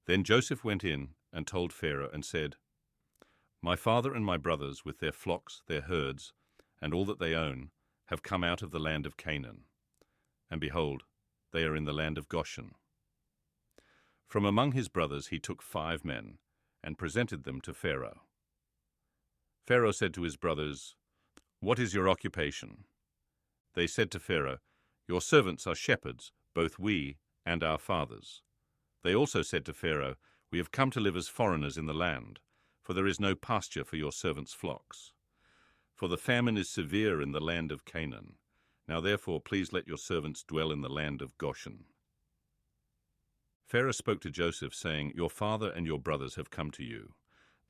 Then Joseph went in and told Pharaoh and said, My father and my brothers with their flocks, their herds, and all that they own, have come out of the land of Canaan. And behold, they are in the land of Goshen. From among his brothers he took 5 men, and presented them to Pharaoh. Pharaoh said to his brothers, What is your occupation? They said to Pharaoh, Your servants are shepherds, both we and our fathers. They also said to Pharaoh, We have come to live as foreigners in the land, for there is no pasture for your servants' flocks. For the famine is severe in the land of Canaan. Now therefore please let your servants dwell in the land of Goshen. Pharaoh spoke to Joseph, saying, Your father and your brothers have come to you.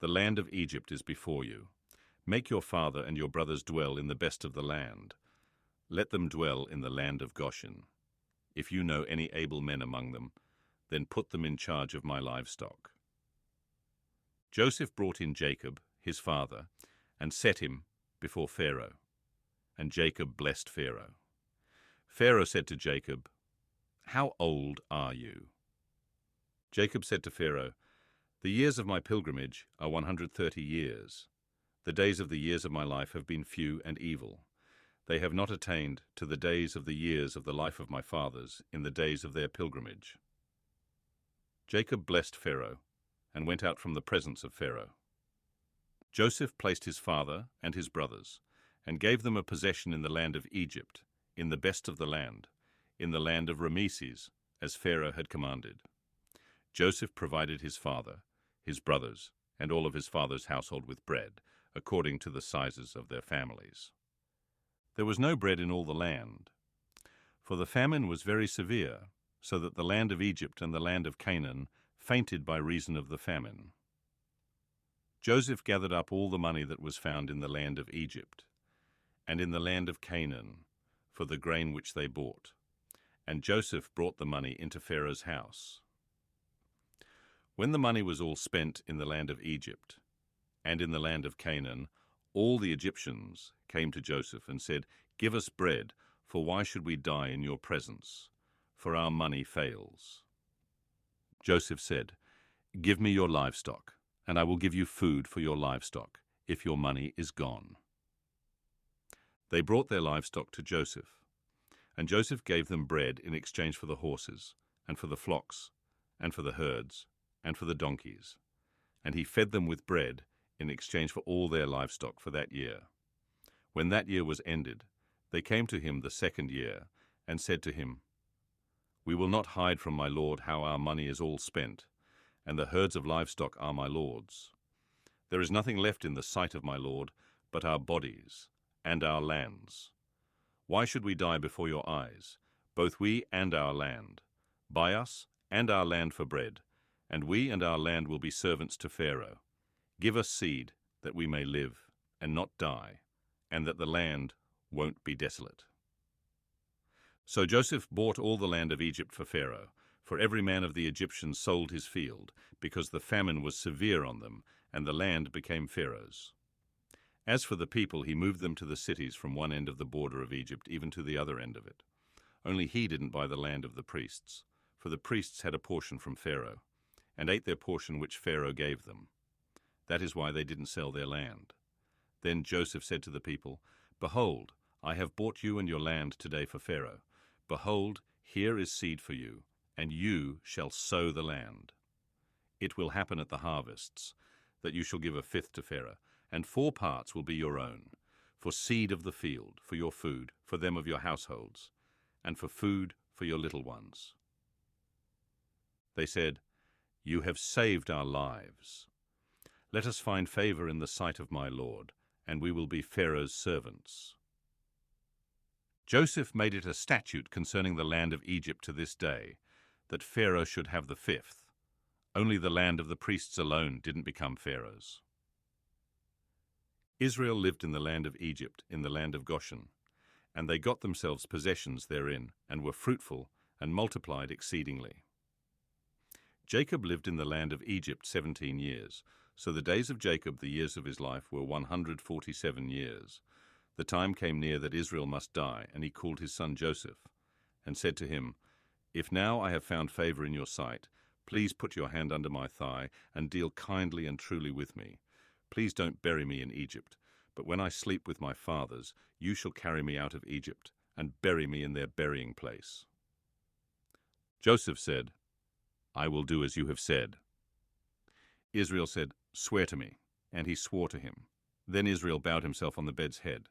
The land of Egypt is before you. Make your father and your brothers dwell in the best of the land. Let them dwell in the land of Goshen. If you know any able men among them, then put them in charge of my livestock. Joseph brought in Jacob, his father, and set him before Pharaoh. And Jacob blessed Pharaoh. Pharaoh said to Jacob, How old are you? Jacob said to Pharaoh, The years of my pilgrimage are 130 years. The days of the years of my life have been few and evil. They have not attained to the days of the years of the life of my fathers in the days of their pilgrimage. Jacob blessed Pharaoh and went out from the presence of Pharaoh. Joseph placed his father and his brothers and gave them a possession in the land of Egypt, in the best of the land, in the land of Rameses, as Pharaoh had commanded. Joseph provided his father, his brothers, and all of his father's household with bread, according to the sizes of their families. There was no bread in all the land, for the famine was very severe, so that the land of Egypt and the land of Canaan fainted by reason of the famine. Joseph gathered up all the money that was found in the land of Egypt, and in the land of Canaan, for the grain which they bought. And Joseph brought the money into Pharaoh's house. When the money was all spent in the land of Egypt, and in the land of Canaan, all the Egyptians came to Joseph and said, Give us bread, for why should we die in your presence? For our money fails. Joseph said, Give me your livestock, and I will give you food for your livestock, if your money is gone. They brought their livestock to Joseph, and Joseph gave them bread in exchange for the horses, and for the flocks, and for the herds, and for the donkeys, and he fed them with bread in exchange for all their livestock for that year. When that year was ended, they came to him the second year, and said to him, We will not hide from my lord how our money is all spent, and the herds of livestock are my lord's. There is nothing left in the sight of my lord but our bodies and our lands. Why should we die before your eyes, both we and our land? Buy us and our land for bread, and we and our land will be servants to Pharaoh. Give us seed, that we may live and not die, and that the land won't be desolate. So Joseph bought all the land of Egypt for Pharaoh, for every man of the Egyptians sold his field, because the famine was severe on them, and the land became Pharaoh's. As for the people, he moved them to the cities from one end of the border of Egypt even to the other end of it. Only he didn't buy the land of the priests, for the priests had a portion from Pharaoh, and ate their portion which Pharaoh gave them. That is why they didn't sell their land. Then Joseph said to the people, Behold, I have bought you and your land today for Pharaoh. Behold, here is seed for you, and you shall sow the land. It will happen at the harvests, that you shall give 1/5 to Pharaoh, and 4 parts will be your own, for seed of the field, for your food, for them of your households, and for food for your little ones. They said, You have saved our lives. Let us find favor in the sight of my lord, and we will be Pharaoh's servants. Joseph made it a statute concerning the land of Egypt to this day, that Pharaoh should have the 5th. Only the land of the priests alone didn't become Pharaoh's. Israel lived in the land of Egypt, in the land of Goshen, and they got themselves possessions therein, and were fruitful, and multiplied exceedingly. Jacob lived in the land of Egypt 17 years, so the days of Jacob, the years of his life, were 147 years. The time came near that Israel must die, and he called his son Joseph, and said to him, If now I have found favor in your sight, Please put your hand under my thigh and deal kindly and truly with me. Please don't bury me in Egypt, but when I sleep with my fathers, you shall carry me out of Egypt and bury me in their burying place." Joseph said, "I will do as you have said." Israel said, "Swear to me." And he swore to him. Then Israel bowed himself on the bed's head.